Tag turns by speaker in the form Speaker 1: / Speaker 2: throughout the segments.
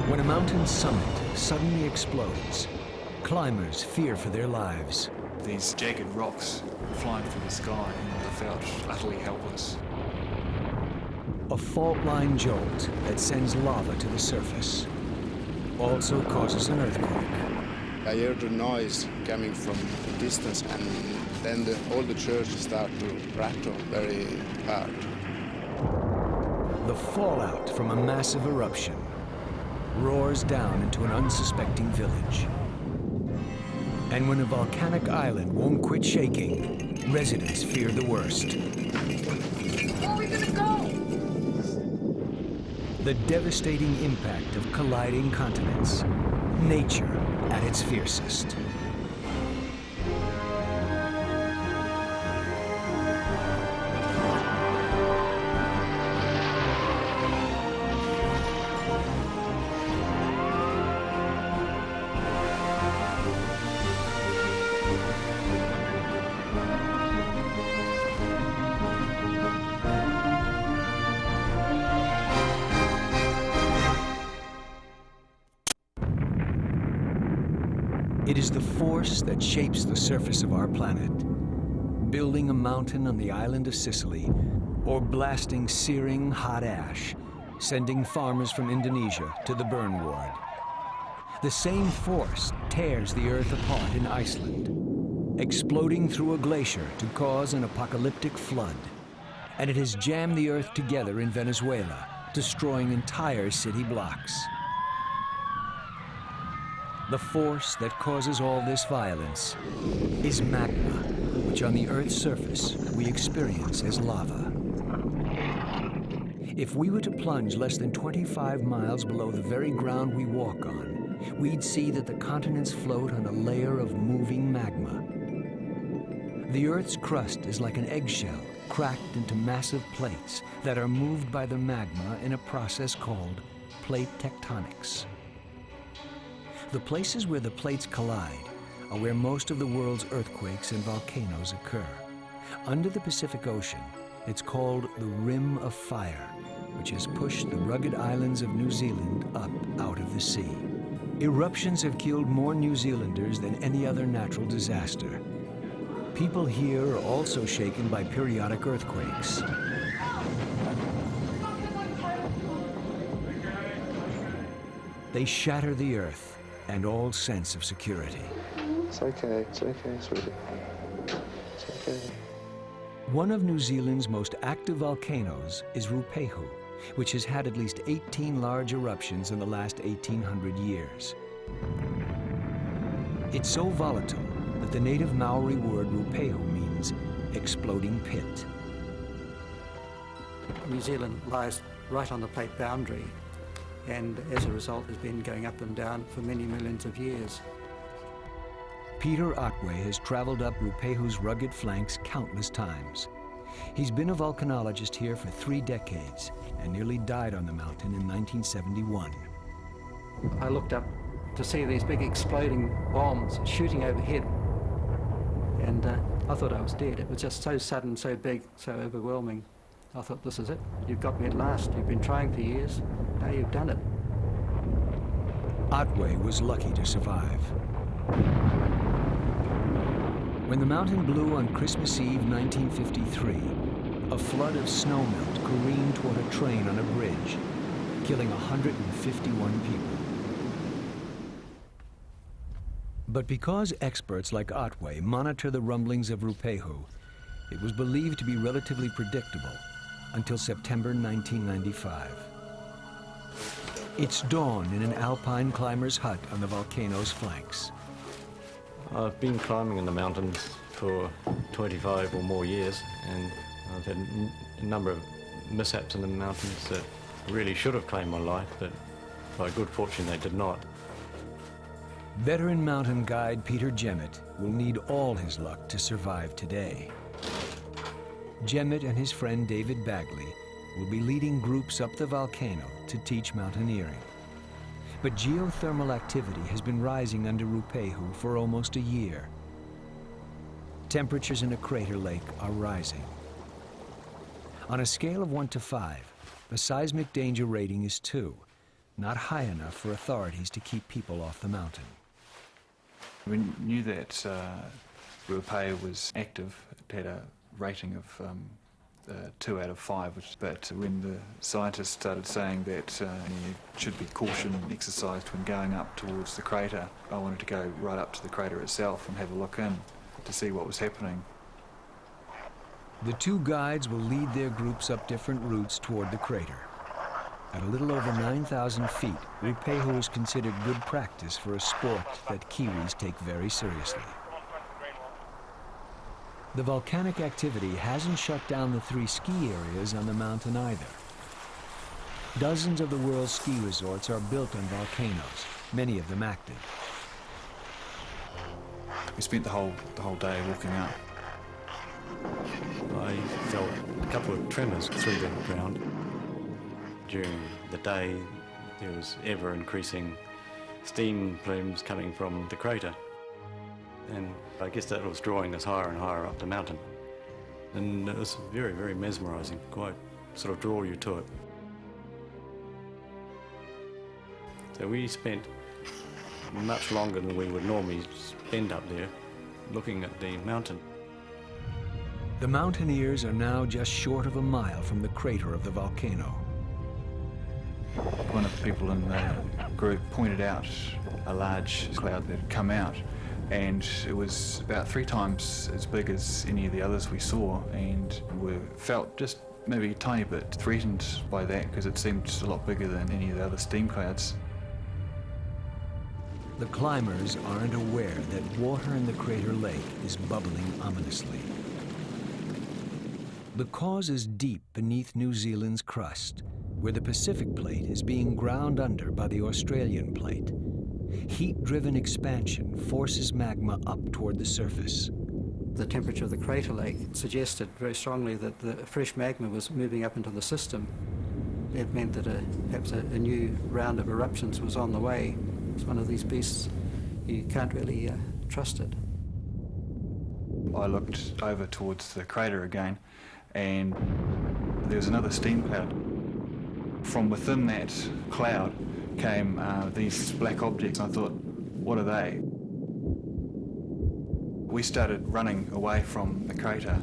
Speaker 1: When a mountain's summit suddenly explodes, climbers fear for their lives.
Speaker 2: These jagged rocks flying through the sky, and I felt utterly helpless.
Speaker 1: A fault line jolt that sends lava to the surface also causes an earthquake.
Speaker 3: I heard the noise coming from the distance, and then all the churches start to rattle very hard.
Speaker 1: The fallout from a massive eruption roars down into an unsuspecting village. And when a volcanic island won't quit shaking, residents fear the worst.
Speaker 4: Where are we gonna go?
Speaker 1: The devastating impact of colliding continents. Nature at its fiercest. It is the force that shapes the surface of our planet, building a mountain on the island of Sicily, or blasting searing hot ash, sending farmers from Indonesia to the burn ward. The same force tears the earth apart in Iceland, exploding through a glacier to cause an apocalyptic flood. And it has jammed the earth together in Venezuela, destroying entire city blocks. The force that causes all this violence is magma, which on the Earth's surface we experience as lava. If we were to plunge less than 25 miles below the very ground we walk on, we'd see that the continents float on a layer of moving magma. The Earth's crust is like an eggshell cracked into massive plates that are moved by the magma in a process called plate tectonics. The places where the plates collide are where most of the world's earthquakes and volcanoes occur. Under the Pacific Ocean, it's called the Rim of Fire, which has pushed the rugged islands of New Zealand up out of the sea. Eruptions have killed more New Zealanders than any other natural disaster. People here are also shaken by periodic earthquakes. They shatter the earth and all sense of security.
Speaker 3: It's okay, sweetie. It's okay.
Speaker 1: One of New Zealand's most active volcanoes is Rupehu, which has had at least 18 large eruptions in the last 1,800 years. It's so volatile that the native Maori word Rupehu means exploding pit.
Speaker 5: New Zealand lies right on the plate boundary, and as a result has been going up and down for many millions of years.
Speaker 1: Peter Otway has traveled up Rupehu's rugged flanks countless times. He's been a volcanologist here for 3 decades and nearly died on the mountain in 1971.
Speaker 5: I looked up to see these big exploding bombs shooting overhead, and I thought I was dead. It was just so sudden, so big, so overwhelming. I thought, this is it. You've got me at last. You've been trying for years. Now you've done it.
Speaker 1: Otway was lucky to survive. When the mountain blew on Christmas Eve 1953, a flood of snowmelt careened toward a train on a bridge, killing 151 people. But because experts like Otway monitor the rumblings of Rupehu, it was believed to be relatively predictable until September 1995. It's dawn in an alpine climber's hut on the volcano's flanks.
Speaker 6: I've been climbing in the mountains for 25 or more years, and I've had a number of mishaps in the mountains that really should have claimed my life, but by good fortune they did not.
Speaker 1: Veteran mountain guide Peter Jemmett will need all his luck to survive today. Jemmett and his friend David Bagley will be leading groups up the volcano to teach mountaineering. But geothermal activity has been rising under Rupehu for almost a year. Temperatures in a crater lake are rising. On a scale of 1 to 5, the seismic danger rating is 2, not high enough for authorities to keep people off the mountain.
Speaker 2: We knew that Ruapeu was active. It had a rating of 2 out of 5, but when the scientists started saying that there should be caution exercised when going up towards the crater, I wanted to go right up to the crater itself and have a look in to see what was happening.
Speaker 1: The two guides will lead their groups up different routes toward the crater. At a little over 9,000 feet, Ruapeu is considered good practice for a sport that Kiwis take very seriously. The volcanic activity hasn't shut down the 3 ski areas on the mountain either. Dozens of the world's ski resorts are built on volcanoes, many of them active.
Speaker 2: We spent the whole day walking up.
Speaker 6: I felt a couple of tremors through the ground. During the day, there was ever-increasing steam plumes coming from the crater. And I guess that was drawing us higher and higher up the mountain. And it was very, very mesmerising, quite sort of draw you to it. So we spent much longer than we would normally spend up there looking at the mountain.
Speaker 1: The mountaineers are now just short of a mile from the crater of the volcano.
Speaker 2: One of the people in the group pointed out a large cloud that had come out, and it was about 3 times as big as any of the others we saw, and we felt just maybe a tiny bit threatened by that because it seemed a lot bigger than any of the other steam clouds.
Speaker 1: The climbers aren't aware that water in the crater lake is bubbling ominously. The cause is deep beneath New Zealand's crust, where the Pacific plate is being ground under by the Australian plate. Heat-driven expansion forces magma up toward the surface.
Speaker 5: The temperature of the crater lake suggested very strongly that the fresh magma was moving up into the system. It meant that perhaps a new round of eruptions was on the way. It's one of these beasts, you can't really trust it.
Speaker 2: I looked over towards the crater again, and there was another steam cloud. From within that cloud came these black objects. I thought, what are they? We started running away from the crater,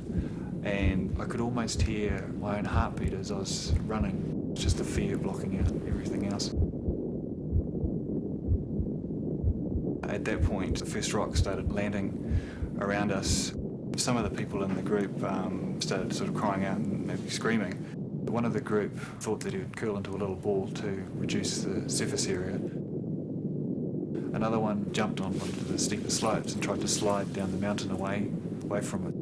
Speaker 2: and I could almost hear my own heartbeat as I was running. Just the fear blocking out everything else. At that point, the first rock started landing around us. Some of the people in the group started sort of crying out and maybe screaming. One of the group thought that he would curl into a little ball to reduce the surface area. Another one jumped on one of the steeper slopes and tried to slide down the mountain away from it.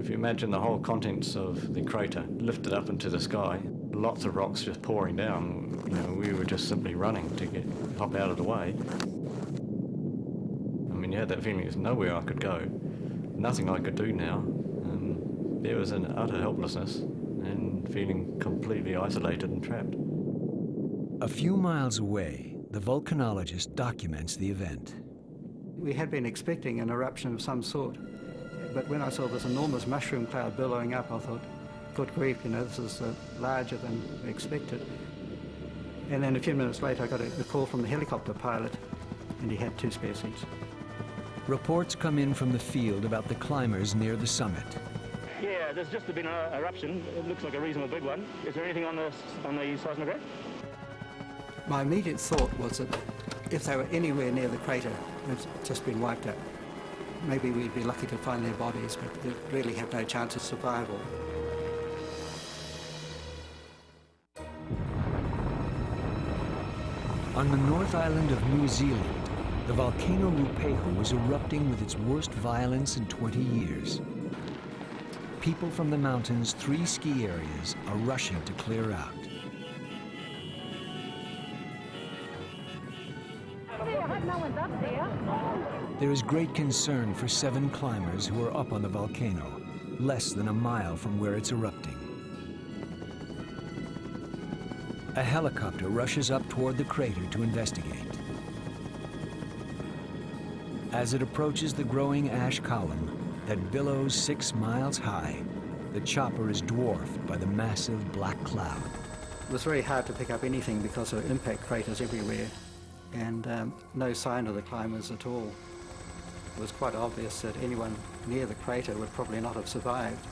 Speaker 6: If you imagine the whole contents of the crater lifted up into the sky, lots of rocks just pouring down, we were just simply running to hop out of the way. I mean, you had that feeling there's nowhere I could go, nothing I could do now. There was an utter helplessness and feeling completely isolated and trapped.
Speaker 1: A few miles away, the volcanologist documents the event.
Speaker 5: We had been expecting an eruption of some sort, but when I saw this enormous mushroom cloud billowing up, I thought, good grief, this is larger than we expected. And then a few minutes later, I got a call from the helicopter pilot, and he had 2 spare seats.
Speaker 1: Reports come in from the field about the climbers near the summit.
Speaker 7: Yeah, there's just been an eruption. It looks like a reasonably big one. Is there anything on the seismograph?
Speaker 5: My immediate thought was that if they were anywhere near the crater, it's just been wiped out. Maybe we'd be lucky to find their bodies, but they really have no chance of survival.
Speaker 1: On the North Island of New Zealand, the volcano Ruapeu is erupting with its worst violence in 20 years. People from the mountain's 3 ski areas are rushing to clear out. There is great concern for 7 climbers who are up on the volcano, less than a mile from where it's erupting. A helicopter rushes up toward the crater to investigate. As it approaches the growing ash column that billows 6 miles high, the chopper is dwarfed by the massive black cloud.
Speaker 5: It was very hard to pick up anything because there were impact craters everywhere and no sign of the climbers at all. It was quite obvious that anyone near the crater would probably not have survived.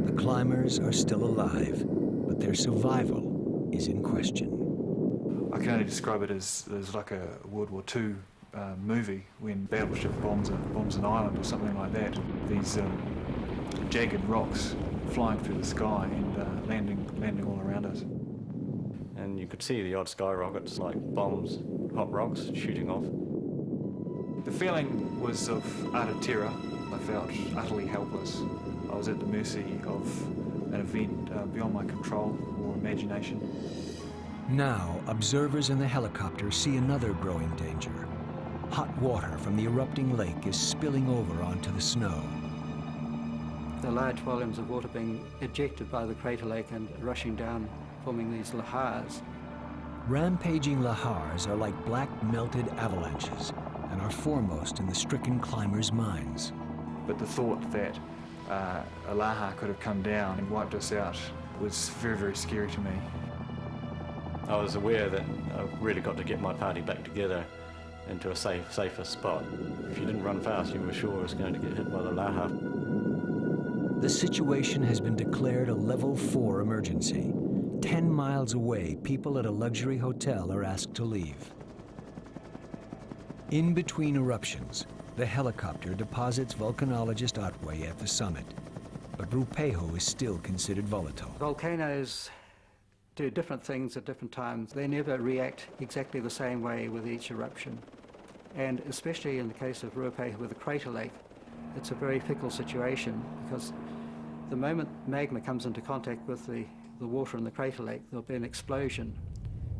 Speaker 1: The climbers are still alive, but their survival is in question.
Speaker 2: I can only describe it as like a World War II movie when battleship bombs an island or something like that. These jagged rocks flying through the sky and landing all around us.
Speaker 6: And you could see the odd skyrockets like bombs, hot rocks shooting off.
Speaker 2: The feeling was of utter terror. I felt utterly helpless. I was at the mercy of an event beyond my control or imagination.
Speaker 1: Now, observers in the helicopter see another growing danger. Hot water from the erupting lake is spilling over onto the snow.
Speaker 5: The large volumes of water being ejected by the crater lake and rushing down, forming these lahars.
Speaker 1: Rampaging lahars are like black melted avalanches and are foremost in the stricken climbers' minds.
Speaker 2: But the thought that a lahar could have come down and wiped us out was very, very scary to me.
Speaker 6: I was aware that I really got to get my party back together into a safer spot. If you didn't run fast, you were sure it was going to get hit by the lahar.
Speaker 1: The situation has been declared a level 4 emergency. 10 miles away, people at a luxury hotel are asked to leave. In between eruptions, the helicopter deposits volcanologist Otway at the summit, but Rupeho is still considered volatile.
Speaker 5: Volcanoes do different things at different times. They never react exactly the same way with each eruption. And especially in the case of Rupeho with the crater lake, it's a very fickle situation because the moment magma comes into contact with the water in the crater lake, there'll be an explosion.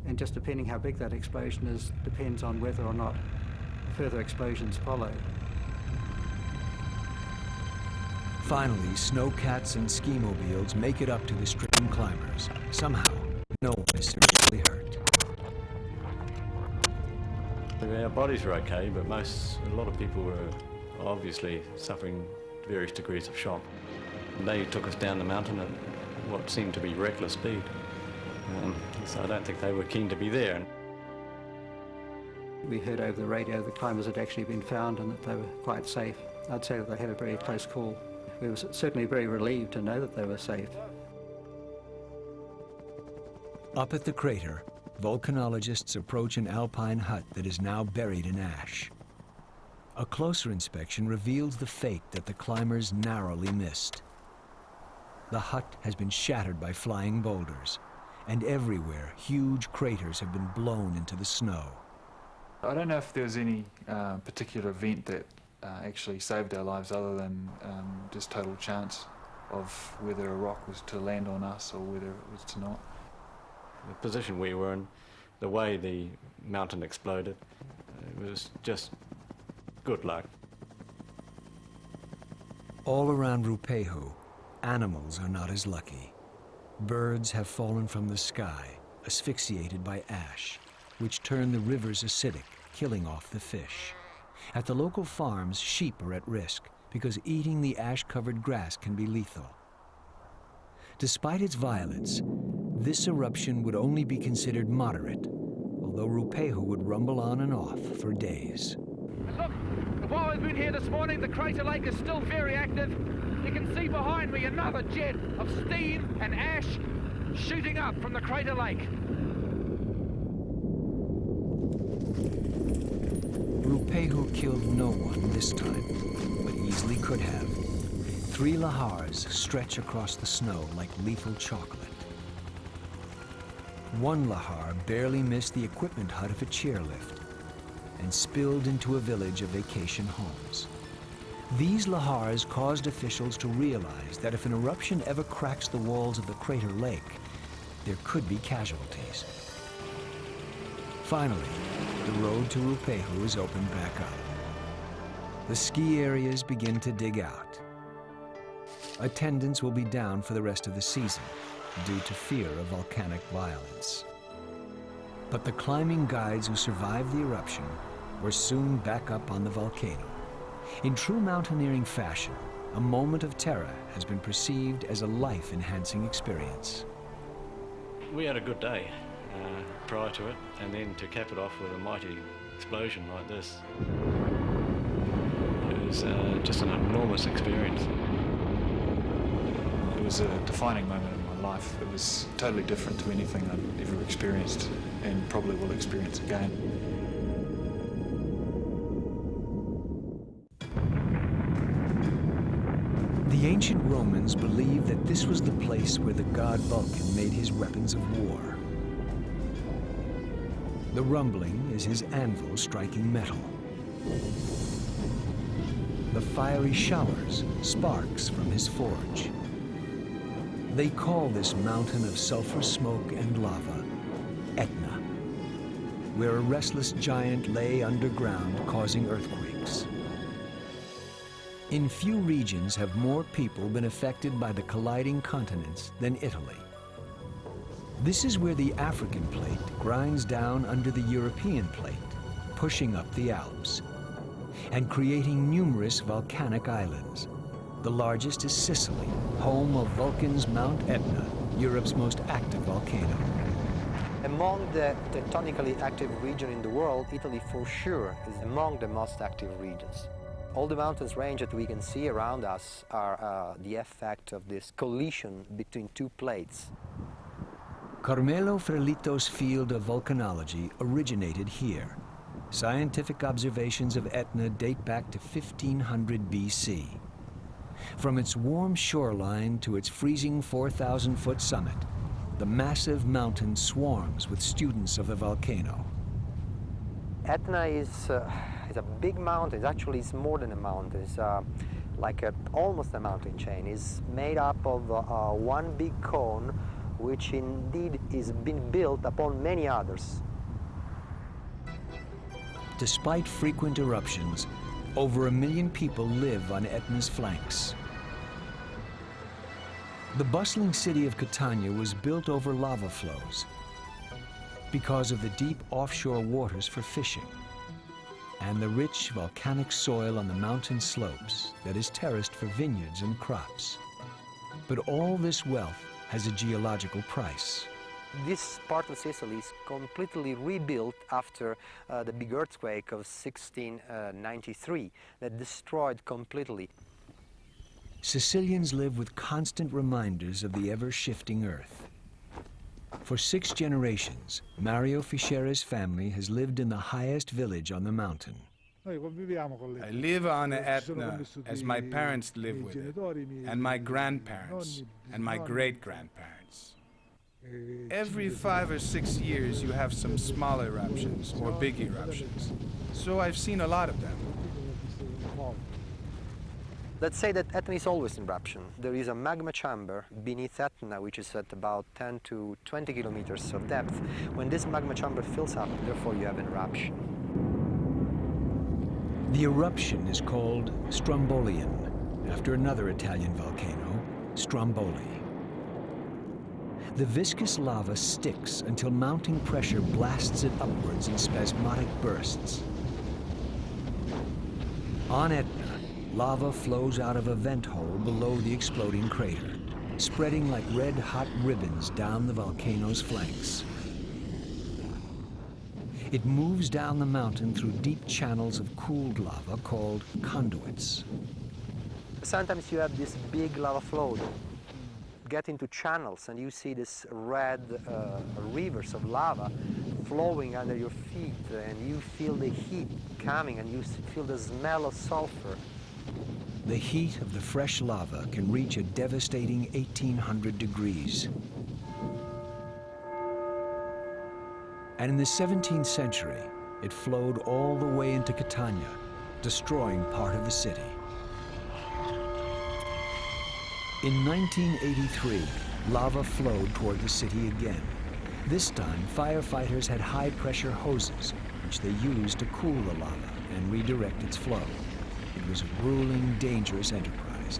Speaker 5: And just depending how big that explosion is depends on whether or not further explosions follow.
Speaker 1: Finally, snowcats and ski mobiles make it up to the stricken climbers. Somehow, no one is seriously hurt.
Speaker 6: Our bodies were okay, but a lot of people were obviously suffering various degrees of shock. They took us down the mountain at what seemed to be reckless speed. So I don't think they were keen to be there.
Speaker 5: We heard over the radio the climbers had actually been found and that they were quite safe. I'd say that they had a very close call. We were certainly very relieved to know that they were safe.
Speaker 1: Up at the crater, volcanologists approach an alpine hut that is now buried in ash. A closer inspection reveals the fate that the climbers narrowly missed. The hut has been shattered by flying boulders, and everywhere huge craters have been blown into the snow.
Speaker 2: I don't know if there was any particular event that actually saved our lives other than just total chance of whether a rock was to land on us or whether it was to not.
Speaker 6: The position we were in, the way the mountain exploded, it was just good luck.
Speaker 1: All around Rupeho, animals are not as lucky. Birds have fallen from the sky, asphyxiated by ash, which turn the rivers acidic, killing off the fish. At the local farms, sheep are at risk because eating the ash-covered grass can be lethal. Despite its violence, this eruption would only be considered moderate, although Rupeho would rumble on and off for days.
Speaker 4: Look, while we've been here this morning, the crater lake is still very active. You can see behind me another jet of steam and ash shooting up from the crater lake.
Speaker 1: Rupeho killed no one this time, but easily could have. 3 lahars stretch across the snow like lethal chocolate. One lahar barely missed the equipment hut of a chairlift and spilled into a village of vacation homes. These lahars caused officials to realize that if an eruption ever cracks the walls of the crater lake, there could be casualties. Finally, the road to Rupeho is opened back up. The ski areas begin to dig out. Attendance will be down for the rest of the season due to fear of volcanic violence. But the climbing guides who survived the eruption were soon back up on the volcano. In true mountaineering fashion, a moment of terror has been perceived as a life-enhancing experience.
Speaker 6: We had a good day prior to it, and then to cap it off with a mighty explosion like this, it was just an enormous experience.
Speaker 2: It was a defining moment in my life. It was totally different to anything I'd ever experienced and probably will experience again.
Speaker 1: The ancient Romans believed that this was the place where the god Vulcan made his weapons of war. The rumbling is his anvil striking metal. The fiery showers, sparks from his forge. They call this mountain of sulfur smoke and lava Etna, where a restless giant lay underground causing earthquakes. In few regions have more people been affected by the colliding continents than Italy. This is where the African plate grinds down under the European plate, pushing up the Alps, and creating numerous volcanic islands. The largest is Sicily, home of Vulcan's Mount Etna, Europe's most active volcano.
Speaker 8: Among the tectonically active regions in the world, Italy for sure is among the most active regions. All the mountains range that we can see around us are the effect of this collision between two plates.
Speaker 1: Carmelo Ferlito's field of volcanology originated here. Scientific observations of Etna date back to 1500 BC. From its warm shoreline to its freezing 4,000-foot summit, the massive mountain swarms with students of the volcano.
Speaker 8: Etna is a big mountain. Actually, it's more than a mountain. It's almost a mountain chain. It's made up of one big cone, which indeed is being built upon many others.
Speaker 1: Despite frequent eruptions, over 1 million people live on Etna's flanks. The bustling city of Catania was built over lava flows because of the deep offshore waters for fishing and the rich volcanic soil on the mountain slopes that is terraced for vineyards and crops. But all this wealth has a geological price.
Speaker 8: This part of Sicily is completely rebuilt after the big earthquake of 1693 that destroyed completely.
Speaker 1: Sicilians live with constant reminders of the ever-shifting earth. For 6 generations, Mario Fischere's family has lived in the highest village on the mountain.
Speaker 9: I live on Etna as my parents live with it, and my grandparents, and my great-grandparents. Every 5 or 6 years you have some small eruptions or big eruptions, so I've seen a lot of them.
Speaker 8: Let's say that Etna is always in eruption. There is a magma chamber beneath Etna, which is at about 10 to 20 kilometers of depth. When this magma chamber fills up, therefore you have an eruption.
Speaker 1: The eruption is called Strombolian, after another Italian volcano, Stromboli. The viscous lava sticks until mounting pressure blasts it upwards in spasmodic bursts. On Etna, lava flows out of a vent hole below the exploding crater, spreading like red-hot ribbons down the volcano's flanks. It moves down the mountain through deep channels of cooled lava called conduits.
Speaker 8: Sometimes you have this big lava flow that get into channels and you see this red rivers of lava flowing under your feet, and you feel the heat coming and you feel the smell of sulfur.
Speaker 1: The heat of the fresh lava can reach a devastating 1800 degrees. And in the 17th century, it flowed all the way into Catania, destroying part of the city. In 1983, lava flowed toward the city again. This time, firefighters had high-pressure hoses, which they used to cool the lava and redirect its flow. It was a grueling, dangerous enterprise.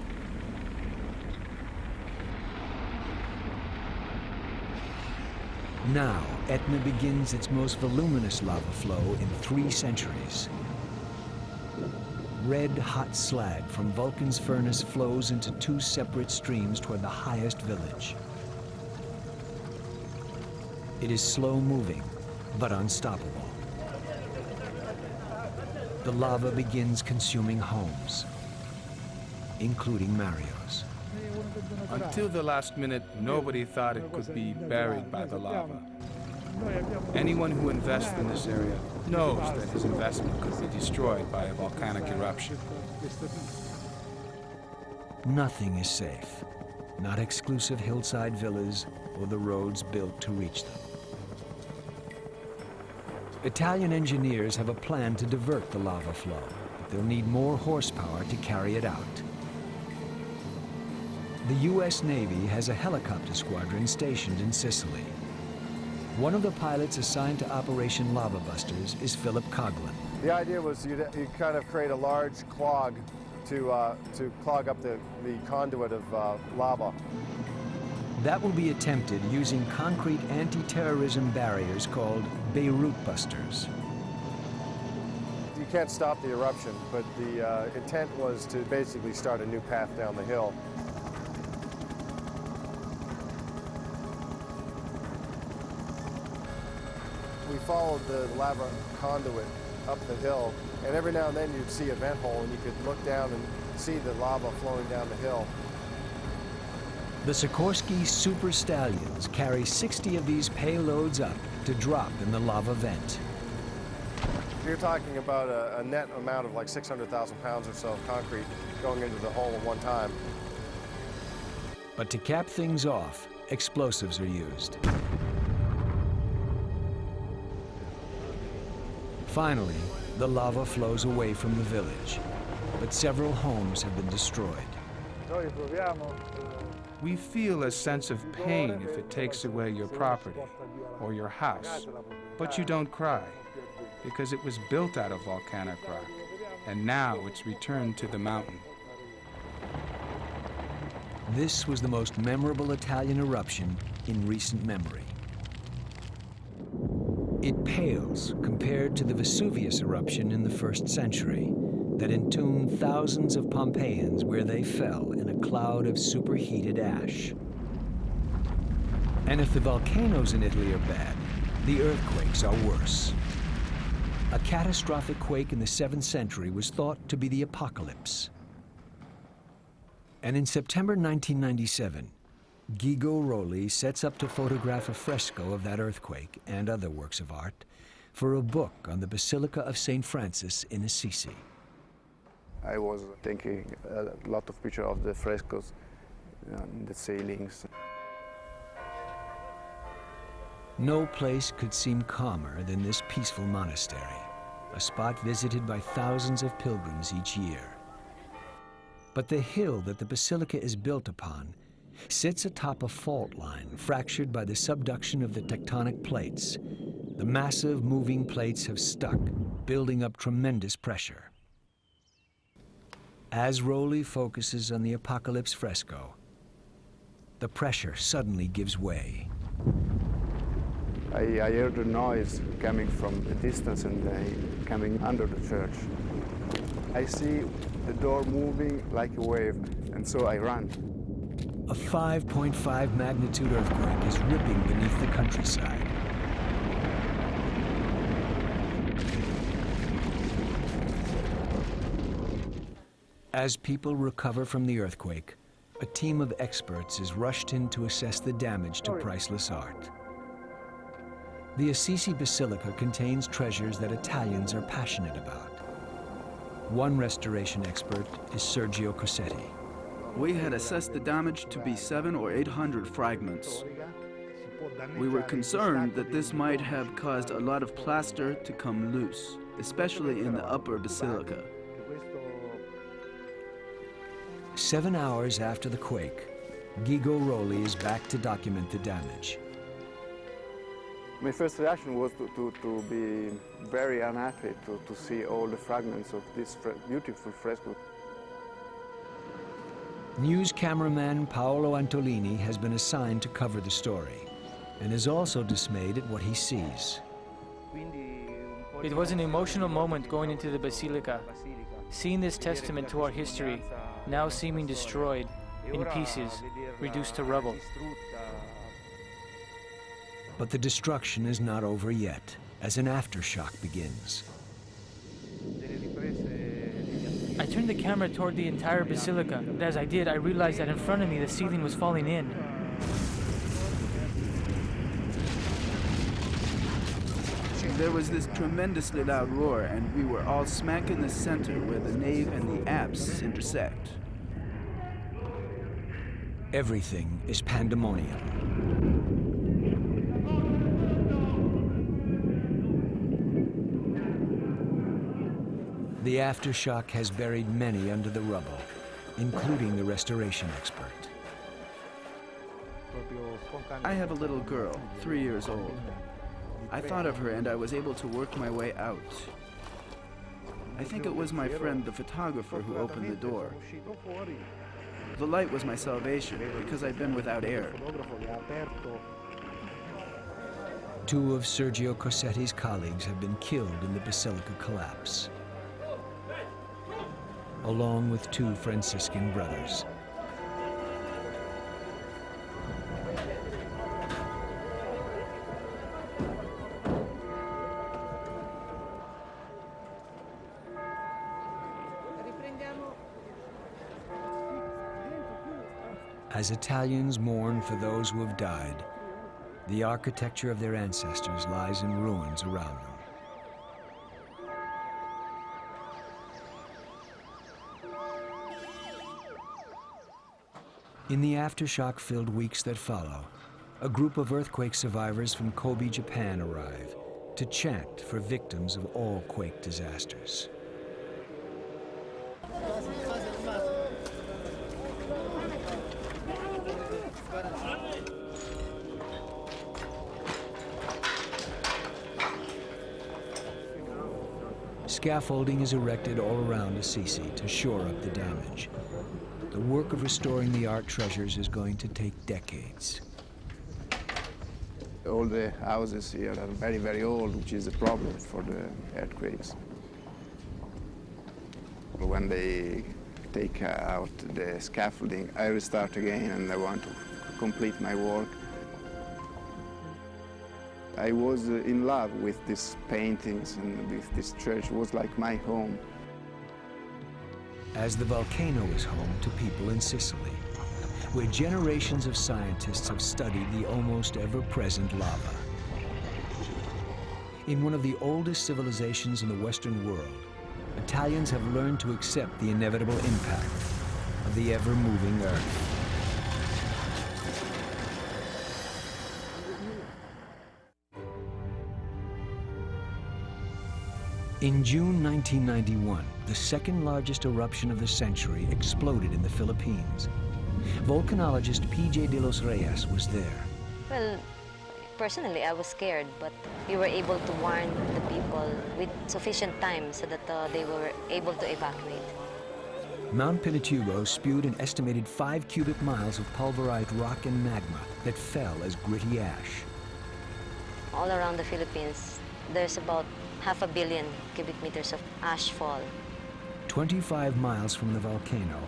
Speaker 1: Now, Etna begins its most voluminous lava flow in 3 centuries. Red-hot slag from Vulcan's furnace flows into 2 separate streams toward the highest village. It is slow-moving, but unstoppable. The lava begins consuming homes, including Mario's.
Speaker 9: Until the last minute, nobody thought it could be buried by the lava. Anyone who invests in this area knows that his investment could be destroyed by a volcanic eruption.
Speaker 1: Nothing is safe, not exclusive hillside villas or the roads built to reach them. Italian engineers have a plan to divert the lava flow, but they'll need more horsepower to carry it out. The U.S. Navy has a helicopter squadron stationed in Sicily. One of the pilots assigned to Operation Lava Busters is Philip Coughlin.
Speaker 10: The idea was you'd kind of create a large clog to clog up the conduit of lava.
Speaker 1: That will be attempted using concrete anti-terrorism barriers called Beirut Busters.
Speaker 10: You can't stop the eruption, but the intent was to basically start a new path down the hill. We followed the lava conduit up the hill, and every now and then you'd see a vent hole and you could look down and see the lava flowing down the hill.
Speaker 1: The Sikorsky Super Stallions carry 60 of these payloads up to drop in the lava vent.
Speaker 10: You're talking about a net amount of like 600,000 pounds or so of concrete going into the hole at one time.
Speaker 1: But to cap things off, explosives are used. Finally, the lava flows away from the village, but several homes have been destroyed.
Speaker 9: We feel a sense of pain if it takes away your property or your house, but you don't cry, because it was built out of volcanic rock, and now it's returned to the mountain.
Speaker 1: This was the most memorable Italian eruption in recent memory. It pales compared to the Vesuvius eruption in the 1st century that entombed thousands of Pompeians where they fell in a cloud of superheated ash. And if the volcanoes in Italy are bad, the earthquakes are worse. A catastrophic quake in the 7th century was thought to be the apocalypse. And in September 1997, Guigo Roli sets up to photograph a fresco of that earthquake and other works of art for a book on the Basilica of St. Francis in Assisi.
Speaker 3: I was taking a lot of pictures of the frescoes and the ceilings.
Speaker 1: No place could seem calmer than this peaceful monastery, a spot visited by thousands of pilgrims each year. But the hill that the basilica is built upon sits atop a fault line fractured by the subduction of the tectonic plates. The massive moving plates have stuck, building up tremendous pressure. As Roli focuses on the apocalypse fresco, the pressure suddenly gives way.
Speaker 3: I heard a noise coming from a distance and coming under the church. I see the door moving like a wave, and so I ran.
Speaker 1: A 5.5 magnitude earthquake is ripping beneath the countryside. As people recover from the earthquake, a team of experts is rushed in to assess the damage to priceless art. The Assisi Basilica contains treasures that Italians are passionate about. One restoration expert is Sergio Cossetti.
Speaker 11: We had assessed the damage to be 700 or 800 fragments. We were concerned that this might have caused a lot of plaster to come loose, especially in the upper basilica.
Speaker 1: 7 hours after the quake, Guigo Roli is back to document the damage.
Speaker 3: My first reaction was to be very unhappy to see all the fragments of this beautiful fresco.
Speaker 1: News cameraman Paolo Antolini has been assigned to cover the story and is also dismayed at what he sees.
Speaker 12: It was an emotional moment going into the basilica, seeing this testament to our history, now seeming destroyed, in pieces, reduced to rubble.
Speaker 1: But the destruction is not over yet, as an aftershock begins.
Speaker 12: I turned the camera toward the entire basilica, but as I did, I realized that in front of me the ceiling was falling in.
Speaker 11: There was this tremendously loud roar, and we were all smack in the center where the nave and the apse intersect.
Speaker 1: Everything is pandemonium. The aftershock has buried many under the rubble, including the restoration expert.
Speaker 11: I have a little girl, 3 years old. I thought of her and I was able to work my way out. I think it was my friend, the photographer, who opened the door. The light was my salvation because I'd been without air.
Speaker 1: Two of Sergio Cossetti's colleagues have been killed in the basilica collapse, along with two Franciscan brothers. As Italians mourn for those who have died, the architecture of their ancestors lies in ruins around them. In the aftershock-filled weeks that follow, a group of earthquake survivors from Kobe, Japan arrive to chant for victims of all quake disasters. Scaffolding is erected all around Assisi to shore up the damage. The work of restoring the art treasures is going to take decades.
Speaker 3: All the houses here are very, very old, which is a problem for the earthquakes. When they take out the scaffolding, I restart again and I want to complete my work. I was in love with these paintings and with this church. It was like my home.
Speaker 1: As the volcano is home to people in Sicily, where generations of scientists have studied the almost ever-present lava. In one of the oldest civilizations in the Western world, Italians have learned to accept the inevitable impact of the ever-moving earth. In June 1991, the second largest eruption of the century exploded in the Philippines. Volcanologist P.J. de los Reyes was there.
Speaker 13: Well, personally, I was scared, but we were able to warn the people with sufficient time so that they were able to evacuate.
Speaker 1: Mount Pinatubo spewed an estimated 5 cubic miles of pulverized rock and magma that fell as gritty ash.
Speaker 13: All around the Philippines, there's about 500 million cubic meters of ash fall.
Speaker 1: 25 miles from the volcano,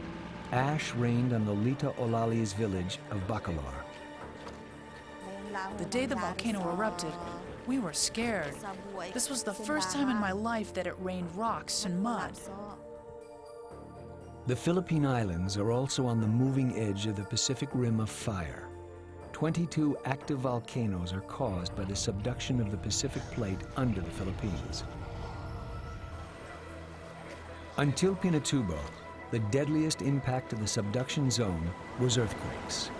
Speaker 1: ash rained on Lolita Olali's village of Bacolor.
Speaker 14: The day the volcano erupted, we were scared. This was the first time in my life that it rained rocks and mud.
Speaker 1: The Philippine Islands are also on the moving edge of the Pacific Rim of Fire. 22 active volcanoes are caused by the subduction of the Pacific Plate under the Philippines. Until Pinatubo, the deadliest impact of the subduction zone was earthquakes.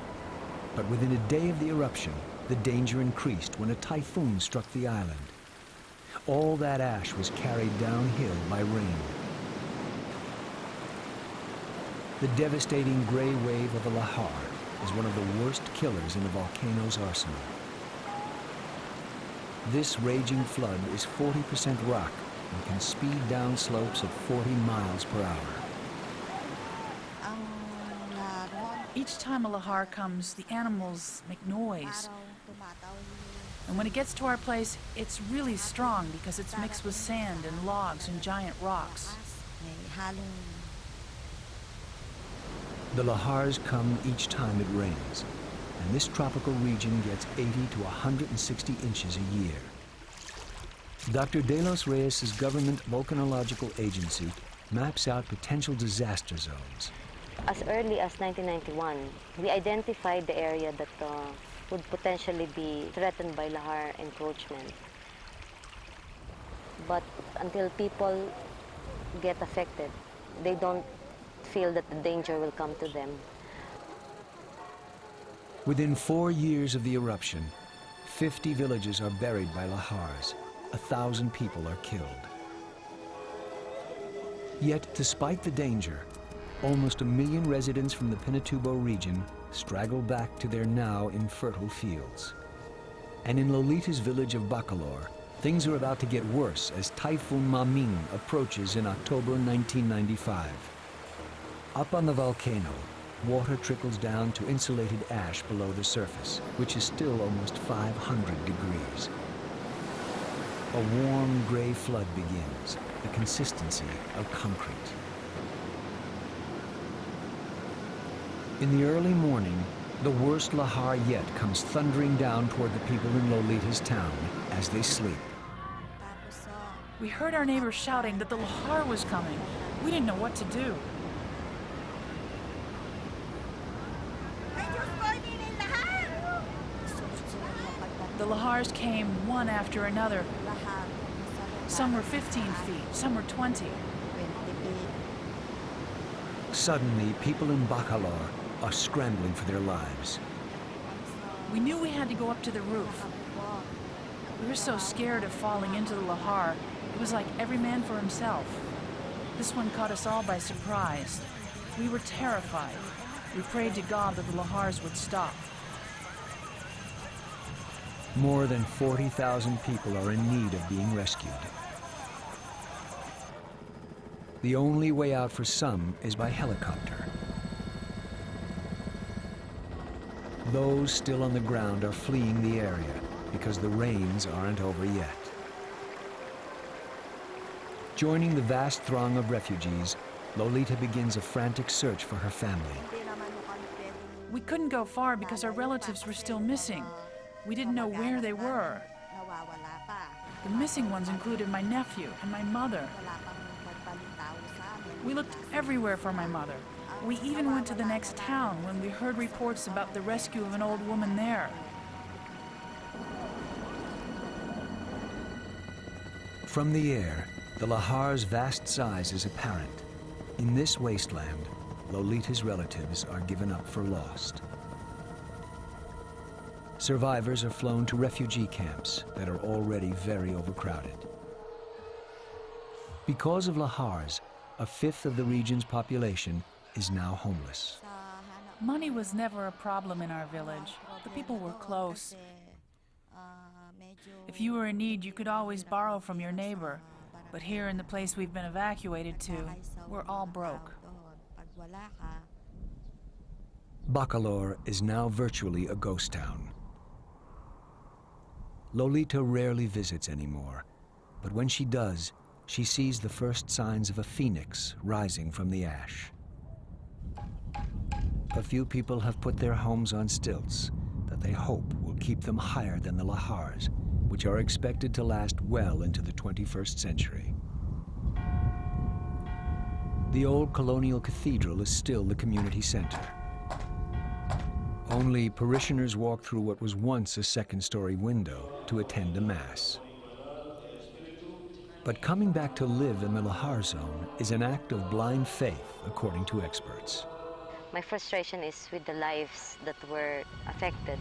Speaker 1: But within a day of the eruption, the danger increased when a typhoon struck the island. All that ash was carried downhill by rain. The devastating gray wave of the lahar is one of the worst killers in the volcano's arsenal. This raging flood is 40% rock and can speed down slopes at 40 miles per hour.
Speaker 14: Each time a lahar comes, the animals make noise. And when it gets to our place, it's really strong because it's mixed with sand and logs and giant rocks.
Speaker 1: The lahars come each time it rains, and this tropical region gets 80 to 160 inches a year. Dr. De Los Reyes' government volcanological agency maps out potential disaster zones.
Speaker 13: As early as 1991, we identified the area that would potentially be threatened by lahar encroachment. But until people get affected, they don't feel that the danger will come to them.
Speaker 1: Within 4 years of the eruption, 50 villages are buried by lahars. 1,000 people are killed. Yet, despite the danger, almost 1 million residents from the Pinatubo region straggle back to their now infertile fields. And in Lolita's village of Bacolor, things are about to get worse as Typhoon Maming approaches in October 1995. Up on the volcano, water trickles down to insulated ash below the surface, which is still almost 500 degrees. A warm gray flood begins, the consistency of concrete. In the early morning, the worst lahar yet comes thundering down toward the people in Lolita's town as they sleep.
Speaker 14: We heard our neighbors shouting that the lahar was coming. We didn't know what to do. The lahars came one after another. Some were 15 feet, some were 20.
Speaker 1: Suddenly, people in Bacolor are scrambling for their lives.
Speaker 14: We knew we had to go up to the roof. We were so scared of falling into the lahar. It was like every man for himself. This one caught us all by surprise. We were terrified. We prayed to God that the lahars would stop.
Speaker 1: More than 40,000 people are in need of being rescued. The only way out for some is by helicopter. Those still on the ground are fleeing the area because the rains aren't over yet. Joining the vast throng of refugees, Lolita begins a frantic search for her family.
Speaker 14: We couldn't go far because our relatives were still missing. We didn't know where they were. The missing ones included my nephew and my mother. We looked everywhere for my mother. We even went to the next town when we heard reports about the rescue of an old woman there.
Speaker 1: From the air, the lahar's vast size is apparent. In this wasteland, Lolita's relatives are given up for lost. Survivors are flown to refugee camps that are already very overcrowded. Because of lahars, 1/5 of the region's population is now homeless.
Speaker 14: Money was never a problem in our village. The people were close. If you were in need, you could always borrow from your neighbor. But here in the place we've been evacuated to, we're all broke.
Speaker 1: Bacolor is now virtually a ghost town. Lolita rarely visits anymore, but when she does, she sees the first signs of a phoenix rising from the ash. A few people have put their homes on stilts that they hope will keep them higher than the lahars, which are expected to last well into the 21st century. The old colonial cathedral is still the community center. Only parishioners walk through what was once a second-story window to attend a mass. But coming back to live in the lahar zone is an act of blind faith, according to experts.
Speaker 13: My frustration is with the lives that were affected.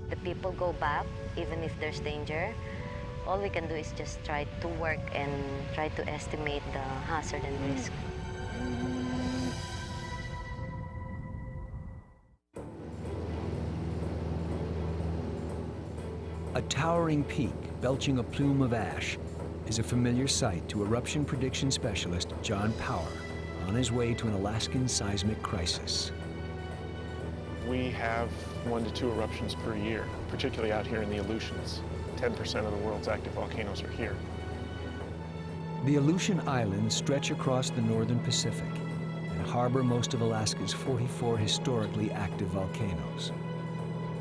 Speaker 13: The people go back, even if there's danger. All we can do is just try to work and try to estimate the hazard and risk.
Speaker 1: A towering peak belching a plume of ash is a familiar sight to eruption prediction specialist John Power on his way to an Alaskan seismic crisis.
Speaker 15: We have 1 to 2 eruptions per year, particularly out here in the Aleutians. 10% of the world's active volcanoes are here.
Speaker 1: The Aleutian Islands stretch across the northern Pacific, and and harbor most of Alaska's 44 historically active volcanoes.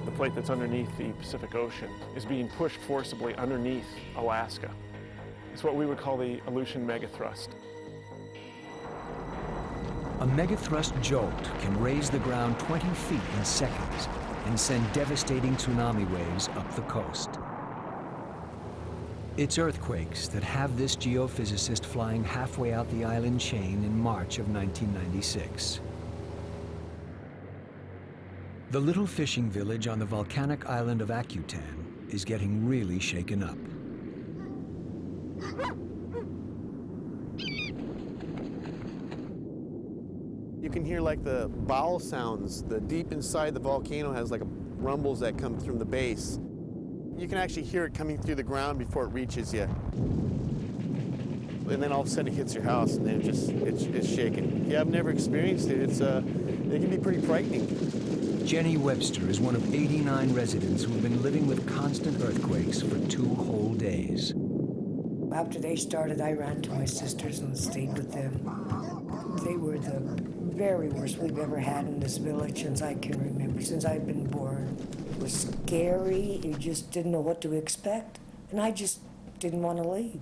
Speaker 15: The plate that's underneath the Pacific Ocean is being pushed forcibly underneath Alaska. It's what we would call the Aleutian megathrust.
Speaker 1: A megathrust jolt can raise the ground 20 feet in seconds and send devastating tsunami waves up the coast. It's earthquakes that have this geophysicist flying halfway out the island chain in March of 1996. The little fishing village on the volcanic island of Akutan is getting really shaken up.
Speaker 16: You can hear like the bowel sounds. The deep inside the volcano has like rumbles that come from the base. You can actually hear it coming through the ground before it reaches you. And then all of a sudden it hits your house and then it's shaking. If you have never experienced it, it can be pretty frightening.
Speaker 1: Jenny Webster is one of 89 residents who have been living with constant earthquakes for 2 whole days.
Speaker 17: After they started, I ran to my sisters and stayed with them. They were the very worst we've ever had in this village since I can remember, since I've been born. It was scary. You just didn't know what to expect. And I just didn't want to leave.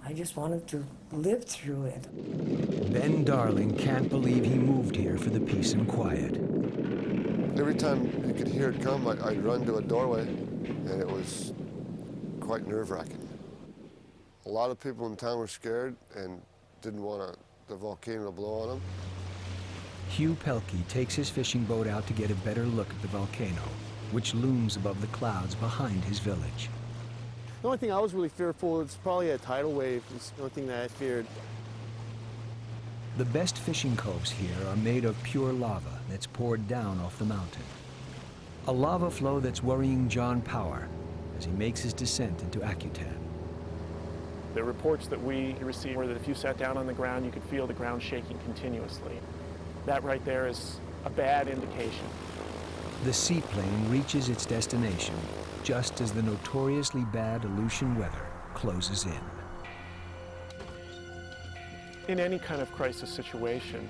Speaker 17: I just wanted to live through it.
Speaker 1: Ben Darling can't believe he moved here for the peace and quiet.
Speaker 18: Every time you could hear it come, I'd run to a doorway, and it was quite nerve-wracking. A lot of people in town were scared and didn't want the volcano to blow on them.
Speaker 1: Hugh Pelkey takes his fishing boat out to get a better look at the volcano, which looms above the clouds behind his village.
Speaker 16: The only thing I was really fearful is probably a tidal wave. It's the only thing that I feared.
Speaker 1: The best fishing coves here are made of pure lava that's poured down off the mountain. A lava flow that's worrying John Power as he makes his descent into Akutan.
Speaker 15: The reports that we received were that if you sat down on the ground, you could feel the ground shaking continuously. That right there is a bad indication.
Speaker 1: The seaplane reaches its destination just as the notoriously bad Aleutian weather closes in.
Speaker 15: In any kind of crisis situation,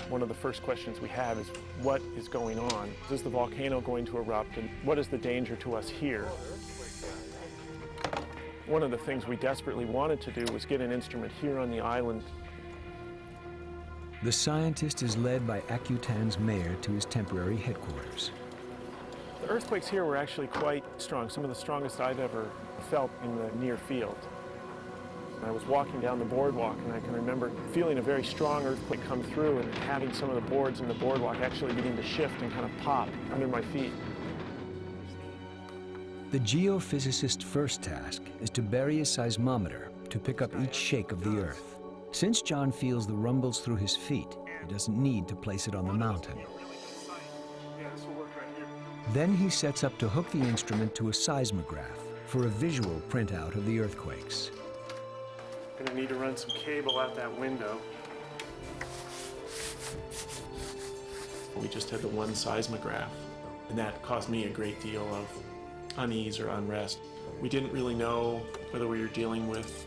Speaker 15: one of the first questions we have is, what is going on? Is the volcano going to erupt, and what is the danger to us here? One of the things we desperately wanted to do was get an instrument here on the island.
Speaker 1: The scientist is led by Akutan's mayor to his temporary headquarters.
Speaker 15: The earthquakes here were actually quite strong, some of the strongest I've ever felt in the near field. I was walking down the boardwalk, and I can remember feeling a very strong earthquake come through and having some of the boards in the boardwalk actually begin to shift and kind of pop under my feet.
Speaker 1: The geophysicist's first task is to bury a seismometer to pick up each shake of the earth. Since John feels the rumbles through his feet, he doesn't need to place it on the mountain. Then he sets up to hook the instrument to a seismograph for a visual printout of the earthquakes.
Speaker 15: I'm going to need to run some cable out that window.
Speaker 19: We just had the one seismograph, and that caused me a great deal of unease or unrest. We didn't really know whether we were dealing with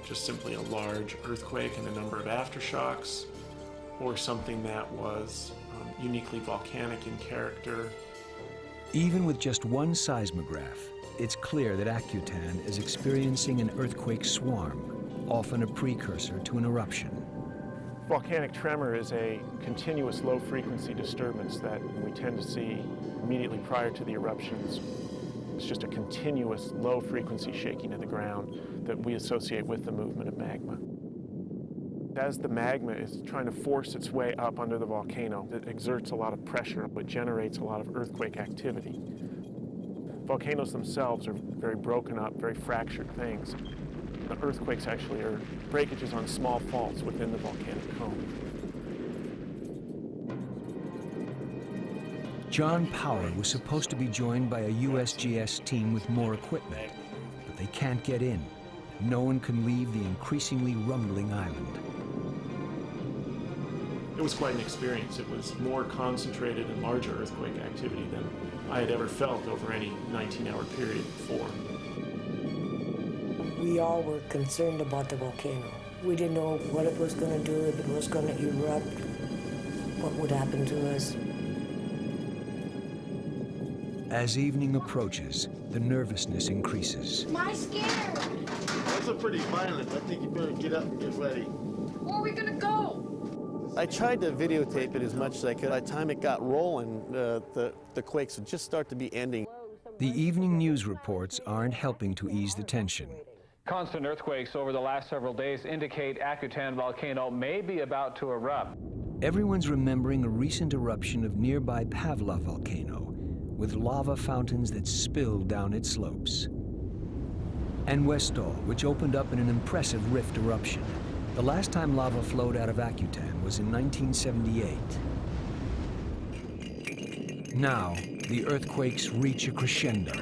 Speaker 19: just simply a large earthquake and a number of aftershocks, or something that was uniquely volcanic in character.
Speaker 1: Even with just one seismograph, it's clear that Akutan is experiencing an earthquake swarm, often a precursor to an eruption.
Speaker 15: Volcanic tremor is a continuous low-frequency disturbance that we tend to see immediately prior to the eruptions. It's just a continuous low-frequency shaking of the ground that we associate with the movement of magma. As the magma is trying to force its way up under the volcano, it exerts a lot of pressure, but generates a lot of earthquake activity. Volcanoes themselves are very broken up, very fractured things. The earthquakes actually are breakages on small faults within the volcanic cone.
Speaker 1: John Power was supposed to be joined by a USGS team with more equipment, but they can't get in. No one can leave the increasingly rumbling island.
Speaker 19: It was quite an experience. It was more concentrated and larger earthquake activity than I had ever felt over any 19-hour period before.
Speaker 17: We all were concerned about the volcano. We didn't know what it was going to do, if it was going to erupt, what would happen to us.
Speaker 1: As evening approaches, the nervousness increases.
Speaker 20: Am I scared?
Speaker 16: That's a pretty violent. I think you better get up and get ready.
Speaker 20: Where are we gonna go?
Speaker 16: I tried to videotape it as much as I could. By the time it got rolling, the quakes would just start to be ending.
Speaker 1: The evening news reports aren't helping to ease the tension.
Speaker 4: Constant earthquakes over the last several days indicate Akutan volcano may be about to erupt.
Speaker 1: Everyone's remembering a recent eruption of nearby Pavla volcano, with lava fountains that spilled down its slopes. And Westall, which opened up in an impressive rift eruption. The last time lava flowed out of Akutan was in 1978. Now, the earthquakes reach a crescendo.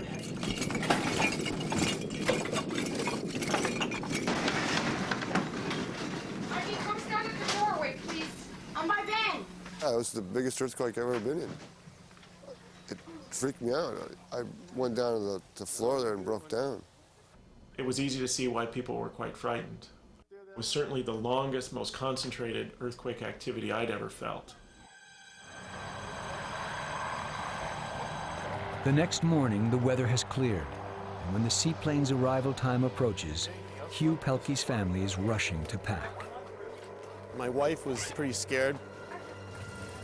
Speaker 20: Archie, come stand at the doorway, please. On my van.
Speaker 18: It was the biggest earthquake I've ever been in. It freaked me out. I went down to the floor there and broke down.
Speaker 19: It was easy to see why people were quite frightened. It was certainly the longest, most concentrated earthquake activity I'd ever felt.
Speaker 1: The next morning, the weather has cleared, and when the seaplane's arrival time approaches, Hugh Pelkey's family is rushing to pack.
Speaker 16: My wife was pretty scared,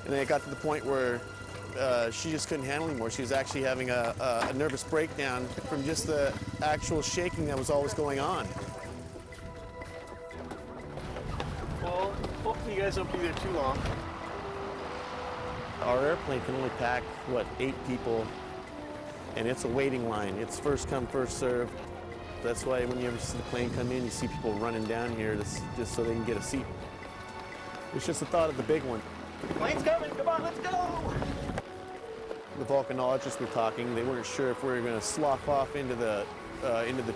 Speaker 16: and then it got to the point where she just couldn't handle anymore. She was actually having a nervous breakdown from just the actual shaking that was always going on. Well, hopefully you guys don't be there too long. Our airplane can only pack, what, 8 people, and it's a waiting line. It's first come, first serve. That's why when you ever see the plane come in, you see people running down here just so they can get a seat. It's just the thought of the big one. The plane's coming, come on, let's go! The volcanologists were talking. They weren't sure if we were going to slough off into the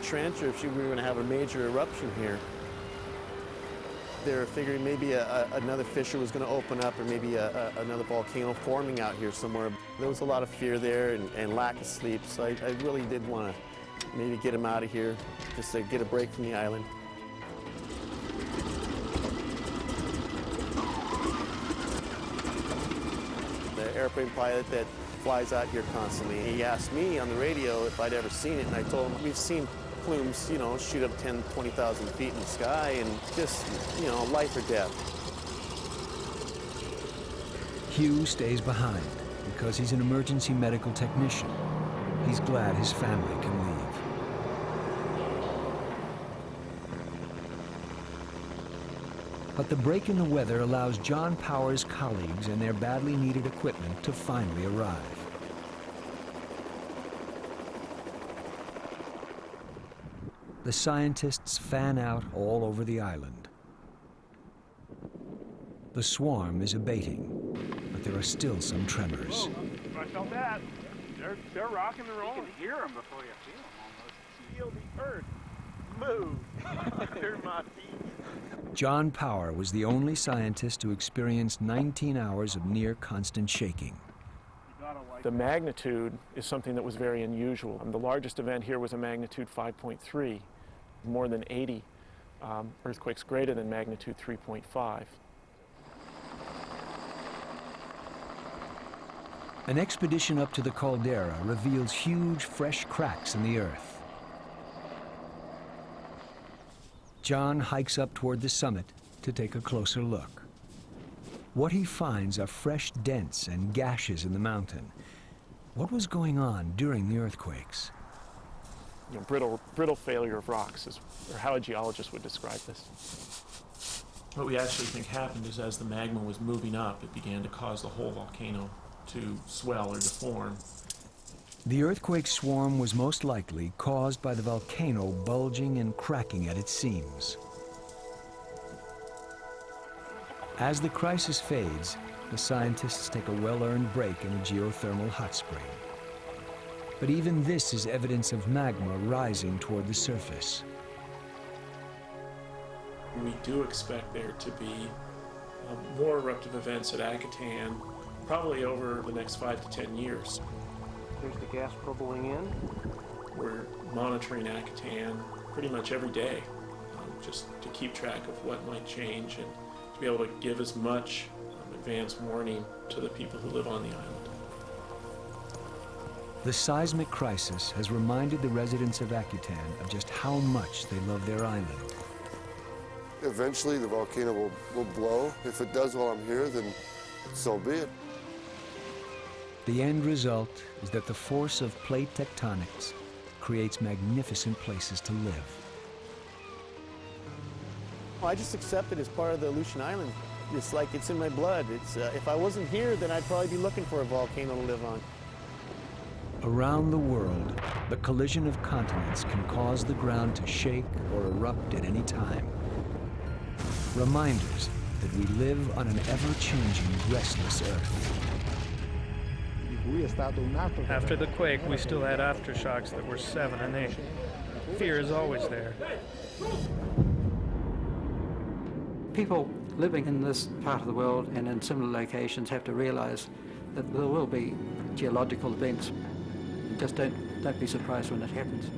Speaker 16: trench or if we were going to have a major eruption here. They were figuring maybe another fissure was going to open up, or maybe another volcano forming out here somewhere. There was a lot of fear there and lack of sleep, so I really did want to maybe get them out of here, just to get a break from the island. The airplane pilot that flies out here constantly, he asked me on the radio if I'd ever seen it, and I told him we've seen plumes, you know, shoot up 10, 20,000 feet in the sky, and just, you know, life or death.
Speaker 1: Hugh stays behind because he's an emergency medical technician. He's glad his family can leave. But the break in the weather allows John Power's colleagues and their badly needed equipment to finally arrive. The scientists fan out all over the island. The swarm is abating, but there are still some tremors.
Speaker 15: Whoa, I felt that. They're rocking and rolling. You can hear them before you feel them almost. Feel the earth move under my feet.
Speaker 1: John Power was the only scientist to experience 19 hours of near constant shaking.
Speaker 15: The magnitude is something that was very unusual. The largest event here was a magnitude 5.3. More than 80 earthquakes greater than magnitude 3.5.
Speaker 1: An expedition up to the caldera reveals huge, fresh cracks in the earth. John hikes up toward the summit to take a closer look. What he finds are fresh dents and gashes in the mountain. What was going on during the earthquakes?
Speaker 15: You know, brittle failure of rocks is or how a geologist would describe this.
Speaker 19: What we actually think happened is as the magma was moving up, it began to cause the whole volcano to swell or deform.
Speaker 1: The earthquake swarm was most likely caused by the volcano bulging and cracking at its seams. As the crisis fades, the scientists take a well-earned break in a geothermal hot spring. But even this is evidence of magma rising toward the surface.
Speaker 19: We do expect there to be more eruptive events at Akutan, probably over the next 5 to 10 years.
Speaker 8: There's the gas bubbling in.
Speaker 19: We're monitoring Akutan pretty much every day, just to keep track of what might change and to be able to give as much advance warning to the people who live on the island.
Speaker 1: The seismic crisis has reminded the residents of Akutan of just how much they love their island.
Speaker 18: Eventually the volcano will blow. If it does while I'm here, then so be it.
Speaker 1: The end result is that the force of plate tectonics creates magnificent places to live.
Speaker 16: I just accept it as part of the Aleutian Island. It's like it's in my blood. It's, if I wasn't here, then I'd probably be looking for a volcano to live on.
Speaker 1: Around the world, the collision of continents can cause the ground to shake or erupt at any time. Reminders that we live on an ever-changing, restless Earth.
Speaker 21: After the quake, we still had aftershocks that were 7 and 8. Fear is always there.
Speaker 5: People living in this part of the world and in similar locations have to realize that there will be geological events. Just don't be surprised when it happens.